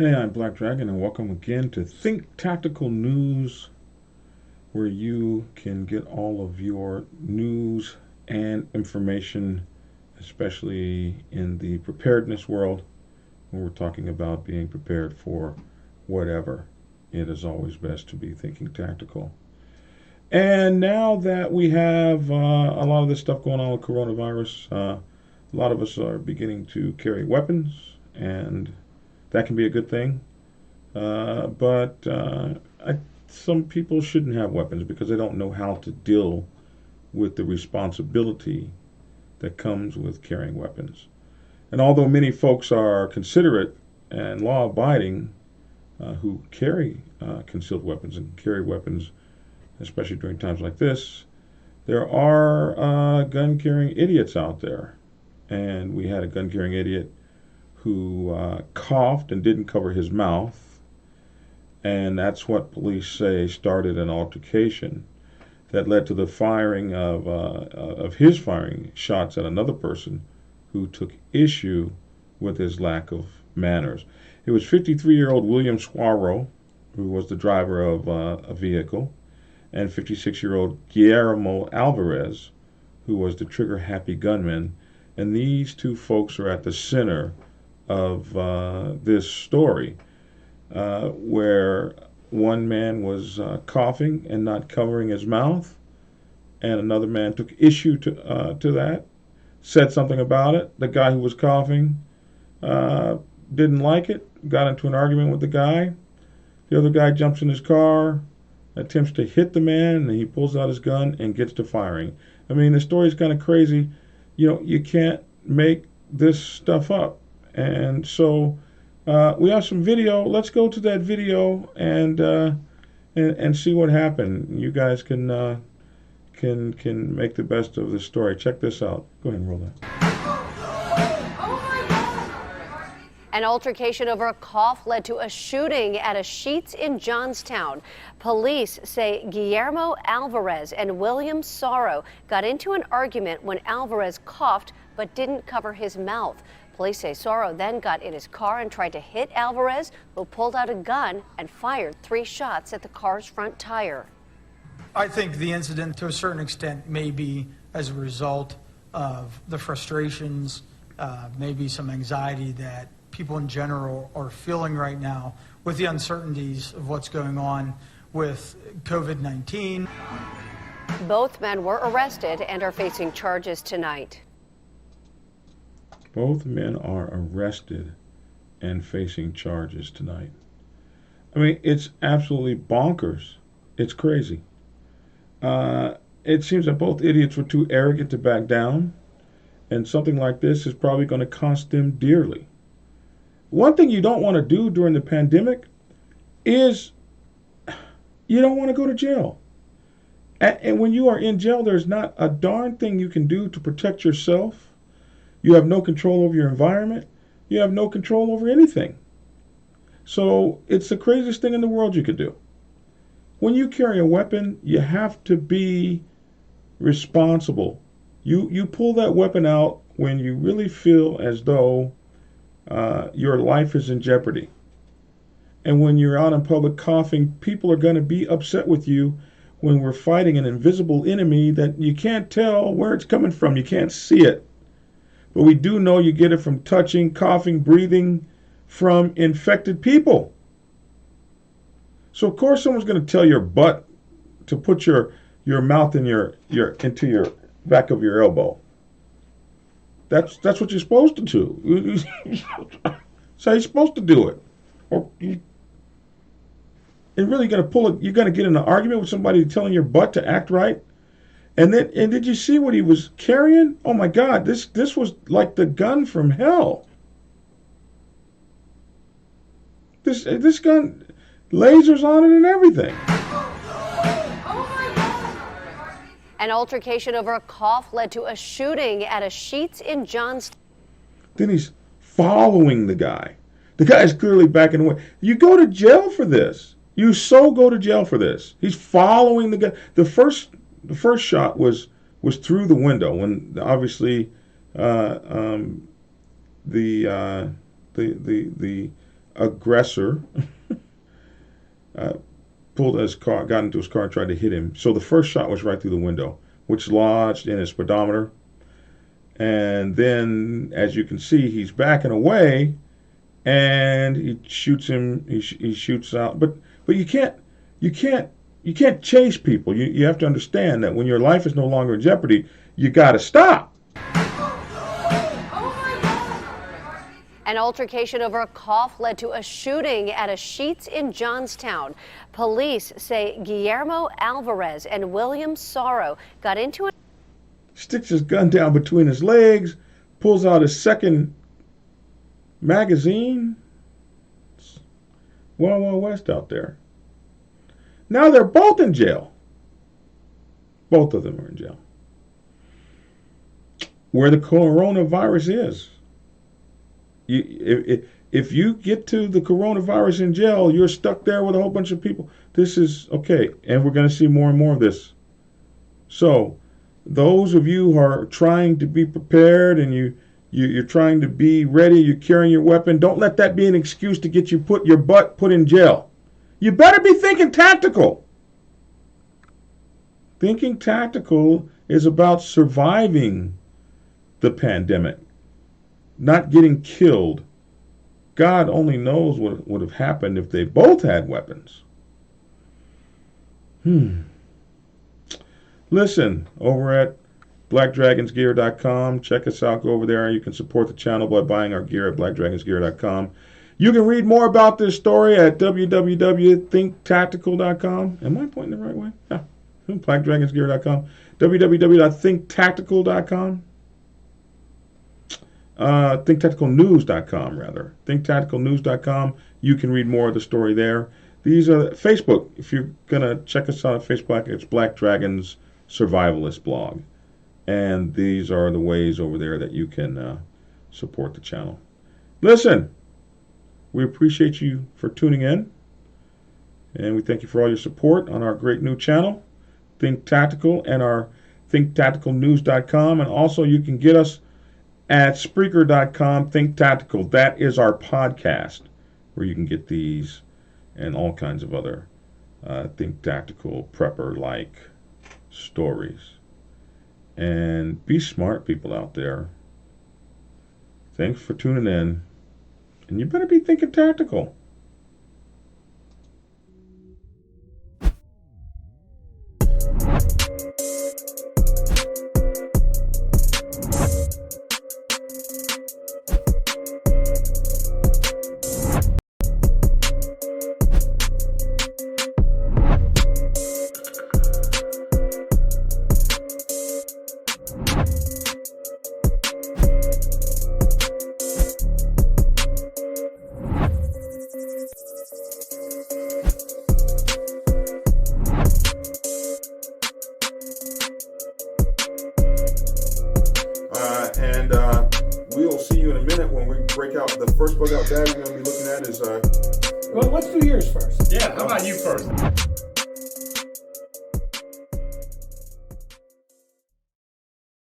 Hey, I'm Black Dragon, and welcome again to Think Tactical News, where you can get all of your news and information, especially in the preparedness world, when we're talking about being prepared for whatever. It is always best to be thinking tactical. And now that we have a lot of this stuff going on with coronavirus, a lot of us are beginning to carry weapons, and that can be a good thing. But some people shouldn't have weapons because they don't know how to deal with the responsibility that comes with carrying weapons. And although many folks are considerate and law abiding who carry concealed weapons and carry weapons, especially during times like this, there are gun carrying idiots out there. And we had a gun carrying idiot who coughed and didn't cover his mouth, and that's what police say started an altercation that led to the firing of his firing shots at another person who took issue with his lack of manners. It was 53-year-old William Suaro, who was the driver of a vehicle, and 56-year-old Guillermo Alvarez, who was the trigger-happy gunman. And these two folks are at the center of this story, where one man was coughing and not covering his mouth, and another man took issue to that, said something about it. The guy who was coughing didn't like it, got into an argument with the guy. The other guy jumps in his car, attempts to hit the man, and he pulls out his gun and gets to firing. I mean, the story's kind of crazy. You know, you can't make this stuff up. And so we have some video. Let's go to that video and see what happened. You guys can make the best of this story. Check this out. Go ahead and roll that. An altercation over a cough led to a shooting at a Sheetz in Johnstown. Police say Guillermo Alvarez and William Suaro got into an argument when Alvarez coughed but didn't cover his mouth. Police say Suaro then got in his car and tried to hit Alvarez, who pulled out a gun and fired 3 shots at the car's front tire. I think the incident, to a certain extent, may be as a result of the frustrations, maybe some anxiety that people in general are feeling right now with the uncertainties of what's going on with COVID-19. Both men were arrested and are facing charges tonight. Both men are arrested and facing charges tonight. I mean, it's absolutely bonkers. It's crazy. It seems that both idiots were too arrogant to back down, and something like this is probably going to cost them dearly. One thing you don't want to do during the pandemic is you don't want to go to jail. And when you are in jail, there's not a darn thing you can do to protect yourself. You have no control over your environment. You have no control over anything. So it's the craziest thing in the world you could do. When you carry a weapon, you have to be responsible. You pull that weapon out when you really feel as though your life is in jeopardy. And when you're out in public coughing, people are going to be upset with you when we're fighting an invisible enemy that you can't tell where it's coming from. You can't see it. But we do know you get it from touching, coughing, breathing from infected people. So of course someone's going to tell your butt to put your mouth in into your back of your elbow. That's what you're supposed to do. That's how you're supposed to do it. Or and really you're gonna get in an argument with somebody telling your butt to act right. And did you see what he was carrying? Oh my God, this was like the gun from hell. This gun, lasers on it and everything. An altercation over a cough led to a shooting at a Sheetz in Johnstown. Then he's following the guy. The guy's clearly backing away. You go to jail for this. You go to jail for this. He's following the guy. The first shot was through the window when obviously the aggressor pulled his car, got into his car, and tried to hit him. So the first shot was right through the window, which lodged in his speedometer. And then, as you can see, he's backing away, and he shoots him. He shoots out. But you can't chase people. You have to understand that when your life is no longer in jeopardy, you got to stop. An altercation over a cough led to a shooting at a Sheetz in Johnstown. Police say Guillermo Alvarez and William Sorrow got into it. Sticks his gun down between his legs, pulls out his second magazine. It's Wild Wild West out there. Now they're both in jail. Both of them are in jail. Where the coronavirus is. If you get to the coronavirus in jail, you're stuck there with a whole bunch of people. This is okay, and we're going to see more and more of this. So, those of you who are trying to be prepared and you're trying to be ready, you're carrying your weapon, don't let that be an excuse to get your butt put in jail. You better be thinking tactical. Thinking tactical is about surviving the pandemic, not getting killed. God only knows what would have happened if they both had weapons. Listen, over at blackdragonsgear.com, check us out. Go over there. You can support the channel by buying our gear at blackdragonsgear.com. You can read more about this story at www.thinktactical.com. Am I pointing the right way? Yeah. blackdragonsgear.com. www.thinktactical.com. Thinktacticalnews.com, rather. Thinktacticalnews.com. You can read more of the story there. These are Facebook. If you're going to check us out on Facebook, it's Black Dragons Survivalist blog. And these are the ways over there that you can support the channel. Listen, we appreciate you for tuning in. And we thank you for all your support on our great new channel, Think Tactical, and our thinktacticalnews.com. And also you can get us at Spreaker.com, Think Tactical. That is our podcast where you can get these and all kinds of other Think Tactical prepper-like stories. And be smart, people out there. Thanks for tuning in. And you better be thinking tactical. And we'll see you in a minute when we break out the first bug out bag we're going to be looking at is... Well, let's do yours first. Yeah, how about you first?